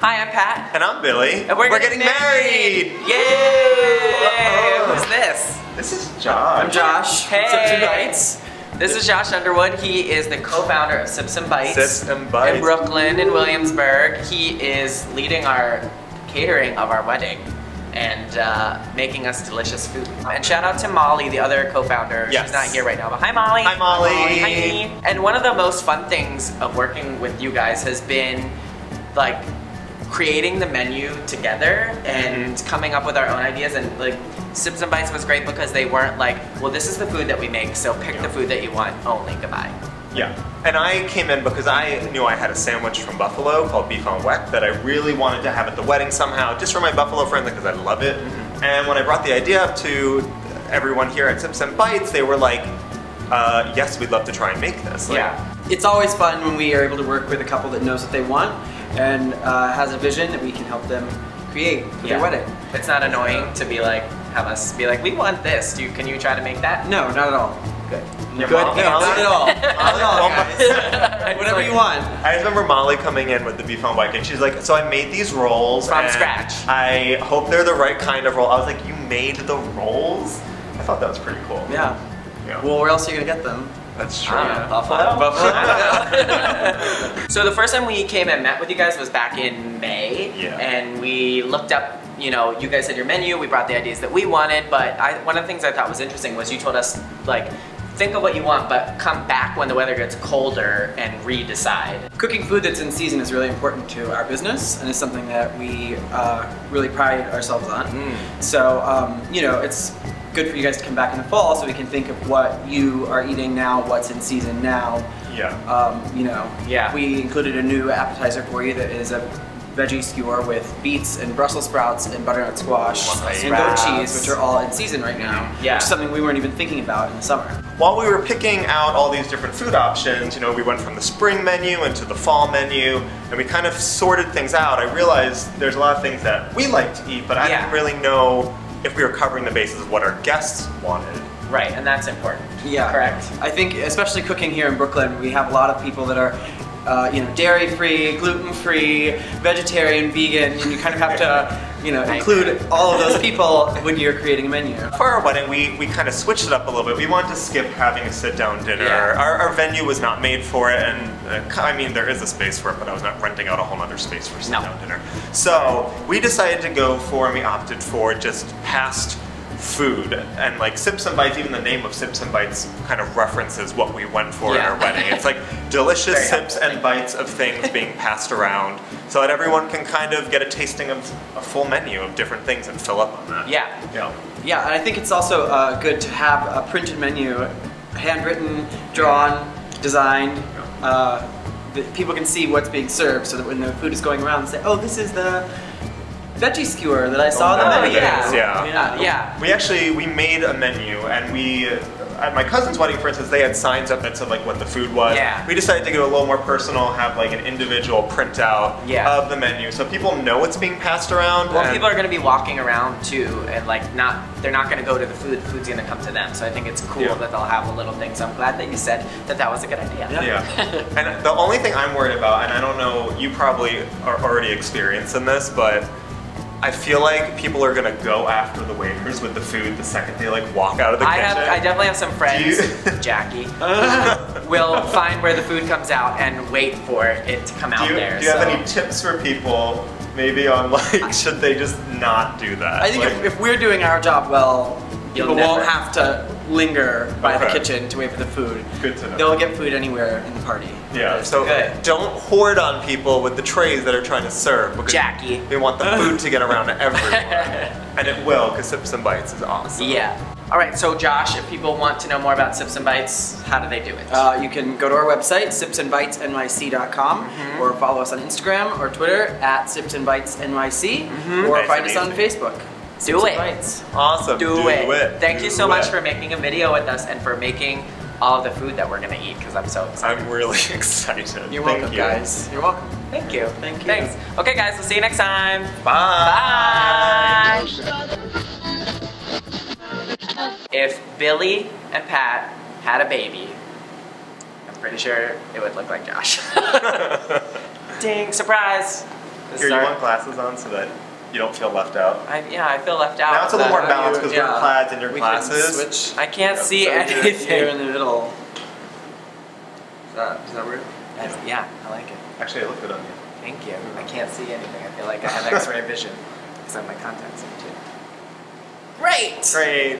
Hi, I'm Pat. And I'm Billy. And we're getting married! Yay! Who's this? This is Josh. I'm Josh. Hey! Sips and Bites. This is Josh Underwood. He is the co-founder of Sips and Bites. Sips and Bites. In Brooklyn, in Williamsburg. He is leading our catering of our wedding and making us delicious food. And shout out to Molly, the other co-founder. Yes. She's not here right now, but hi Molly. Hi Molly. Hi. And one of the most fun things of working with you guys has been like creating the menu together and coming up with our own ideas. And like Sips and Bites was great because they weren't like, well, this is the food that we make, so pick the food that you want only, goodbye. Yeah, and I came in because I knew I had a sandwich from Buffalo called Beef on Weck that I really wanted to have at the wedding somehow, just for my Buffalo friends because I love it. And when I brought the idea up to everyone here at Sips and Bites, they were like, yes, we'd love to try and make this. Like, Yeah. It's always fun when we are able to work with a couple that knows what they want and has a vision that we can help them create for their wedding. It's not annoying to be like, have us be like, we want this. Can you try to make that? No, not at all. Good. Your Good? mom- No, not at all. Not at all, guys. Whatever you want. I remember Molly coming in with the Beef on Weck and she's like, so I made these rolls From and scratch. I hope they're the right kind of roll. I was like, you made the rolls? I thought that was pretty cool. Yeah. Yeah. Well, where else are you gonna get them? That's true. I don't know, Buffalo? So the first time we came and met with you guys was back in May. Yeah. And we looked up, you know, you guys had your menu, we brought the ideas that we wanted, but one of the things I thought was interesting was you told us, like, think of what you want, but come back when the weather gets colder and re-decide. Cooking food that's in season is really important to our business and is something that we really pride ourselves on. So, you know, it's good for you guys to come back in the fall so we can think of what you are eating now, what's in season now. Yeah. You know, Yeah. we included a new appetizer for you that is a veggie skewer with beets and Brussels sprouts and butternut squash Brussels and goat sprouts. cheese, which are all in season right now. Yeah. Which is something we weren't even thinking about in the summer. While we were picking out all these different food options, you know, we went from the spring menu into the fall menu, and we kind of sorted things out. I realized there's a lot of things that we like to eat, but I didn't really know if we were covering the bases of what our guests wanted. Right, and that's important. Yeah. Correct. I think, especially cooking here in Brooklyn, we have a lot of people that are you know, dairy-free, gluten-free, vegetarian, vegan, and you kind of have to, you know, include all of those people when you're creating a menu. For our wedding, we kind of switched it up a little bit. We wanted to skip having a sit-down dinner. Yeah. Our venue was not made for it, and I mean, there is a space for it, but I was not renting out a whole other space for sit-down dinner. So we decided to go for, and we opted for just past food, and like Sips and Bites, even the name of Sips and Bites kind of references what we went for in our wedding. It's like delicious sips and bites of things being passed around so that everyone can kind of get a tasting of a full menu of different things and fill up on that. Yeah. Yeah, and I think it's also good to have a printed menu, handwritten, drawn, designed, that people can see what's being served so that when the food is going around, they say, oh, this is the veggie skewer that I saw in the menu. Yeah. We made a menu, and we, at my cousin's wedding, for instance, they had signs up that said like what the food was. Yeah. We decided to go a little more personal, have like an individual printout of the menu, so people know what's being passed around. Well, people are going to be walking around too, and like they're not going to go to the food. The food's going to come to them. So I think it's cool that they'll have a little thing. So I'm glad that you said that was a good idea. Yeah. And the only thing I'm worried about, and I don't know, you probably are already experiencing this, but I feel like people are gonna go after the waiters with the food the second they like walk out of the kitchen. I definitely have some friends, Jackie, will find where the food comes out and wait for it to come out there. Do you have any tips for people, maybe on like, should they just not do that? I think if we're doing our job well, people won't have to linger by the kitchen to wait for the food. Good to know. They'll get food anywhere in the party. Yeah, so don't hoard on people with the trays that are trying to serve. Because Jackie. we want the food to get around to everyone. And it will, because Sips and Bites is awesome. Yeah. All right, so Josh, if people want to know more about Sips and Bites, how do they do it? You can go to our website, sipsandbitesnyc.com, or follow us on Instagram or Twitter at sipsandbitesnyc, or find us on Facebook. Do it. Awesome. Do it. Thank you so much for making a video with us and for making all the food that we're gonna eat, because I'm so excited. I'm really excited. You're welcome, guys. You're welcome. Thank you. Thank you. Thanks. Okay, guys, we'll see you next time. Bye. If Billy and Pat had a baby, I'm pretty sure it would look like Josh. Ding, surprise. This Here, is you our- want glasses on so that you don't feel left out. Yeah, I feel left out. Now it's a little more That- balanced because yeah. we're plaids and your We can glasses. switch. I can't Yeah, see So anything. You're in the middle. Does that work? Yeah, I like it. Actually, I looked it on you. Thank you. I can't see anything. I feel like I have X-ray vision because I have my contacts in too. Great. Great.